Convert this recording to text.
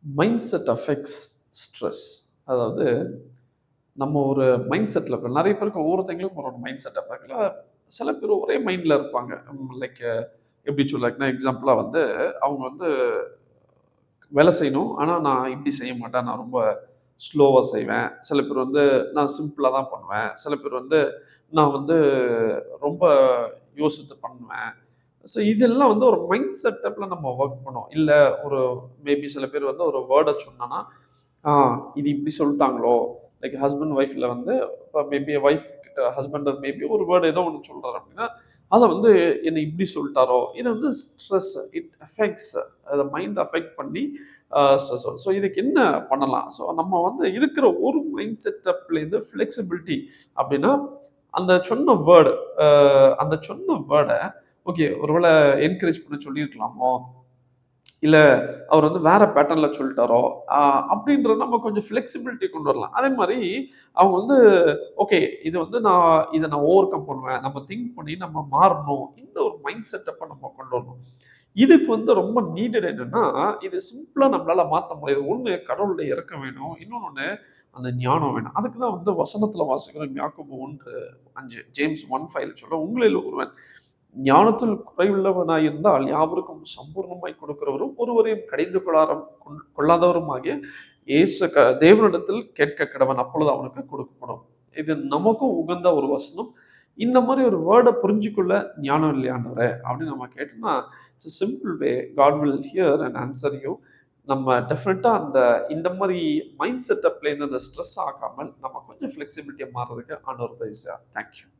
Mind set affects stress. அதாவது நம்ம ஒரு மைண்ட் செட்ல இருக்கோம். நெறைய பேருக்கு ஒவ்வொருத்தங்களுக்கும் ஒரு மைண்ட் செட் இருப்பாங்கல்ல. சில பேர் ஒரே மைண்ட்ல இருப்பாங்க. லைக் எப்படி சொல்லலாம்னா, எக்ஸாம்பிளா வந்து அவங்க வந்து வேலை செய்யணும். ஆனா, நான் இப்படி செய்ய மாட்டேன். நான் ரொம்ப ஸ்லோவா செய்வேன். சில பேர் வந்து நான் சிம்பிளா தான் பண்ணுவேன். சில பேர் வந்து நான் வந்து ரொம்ப யோசித்து பண்ணுவேன். ஸோ இதெல்லாம் வந்து ஒரு மைண்ட் செட்டப்ல நம்ம வொர்க் பண்ணோம். இல்ல ஒரு மேபி சில பேர் வந்து ஒரு வேர்ட சொன்னோம்னா, ஆ இது இப்படி சொல்ட்டாங்களோ! லைக் ஹஸ்பண்ட் ஒய்ஃப்ல வந்து இப்ப மேபி ஒய்ஃப் கிட்ட ஹஸ்பண்ட் மேபி ஒரு வேர்ட் ஏதோ ஒண்ணு சொல்றாரு அப்படின்னா, அத வந்து என்ன இப்படி சொல்ட்டாரோ! இது வந்து ஸ்ட்ரெஸ். இட் அஃபெக்ட்ஸ் அத மைண்ட் அஃபெக்ட் பண்ணி ஸ்ட்ரெஸ் வரும். ஸோ இதுக்கு என்ன பண்ணலாம்? ஸோ நம்ம வந்து இருக்கிற ஒரு மைண்ட் செட்டப்லேருந்து ஃப்ளெக்சிபிலிட்டி அப்படின்னா, அந்த சொன்ன வேர்ட் அ அந்த சொன்ன வேர்ட ஓகே ஒருவேள என்கரேஜ் பண்ண சொல்லியிருக்கலாமோ! இல்ல அவர் வந்து வேற பேட்டர்ன்ல சொல்ட்டாரோ! அ அப்படின்ற நம்ம கொஞ்சம் ஃப்ளெக்சிபிலிட்டி கொண்டு வரலாம். அதே மாரி அவங்க வந்து ஓகே இது வந்து இத நான் ஓவர் கம் பண்ணுவேன். நம்ம திங்க் பண்ணி நம்ம மாறணும். இந்த ஒரு மைண்ட் செட்டப்ப நம்ம கொண்டு வரணும். இதுக்கு வந்து ரொம்ப நீடட் என்னன்னா, இது சிம்பிளா நம்மளால மாத்த முடியாது. ஒண்ணு கடவுளுடைய இரக்கம் வேணும். இன்னொன்னு அந்த ஞானம் வேணும். அதுக்கு தான் வந்து வசனத்துல வாசிக்கிறோம். யாக்கோபு 1:5 ஜேம்ஸ் 1:5 சொல்ல உங்களில் ஒருவன் ஞானத்தில் குறைவுள்ளவனாய் இருந்தால் யாவருக்கும் சம்பூர்ணமாய் கொடுக்கிறவரும் ஒருவரையும் கடிந்து கொள்ளாதவருமாகிய தேவனிடத்தில் கேட்க கடவன் அப்பொழுது அவனுக்கு கொடுக்கப்படும். இது நமக்கும் உகந்த ஒரு வசனம். இந்த மாதிரி ஒரு வேர்டை புரிஞ்சுக்கொள்ள ஞானம் இல்லையாண்டவரே அப்படின்னு நம்ம கேட்டோம்னா it's simple way God will hear and answer you. நம்ம டெஃபினட்டா இந்த மாதிரி மைண்ட் செட்டப்லேருந்து அந்த ஸ்ட்ரெஸ் ஆகாமல் நம்ம கொஞ்சம் ஃப்ளெக்சிபிலிட்டியா மாறுறதுக்கு ஆண்டவர் உதவி செய்வார். தேங்க்யூ.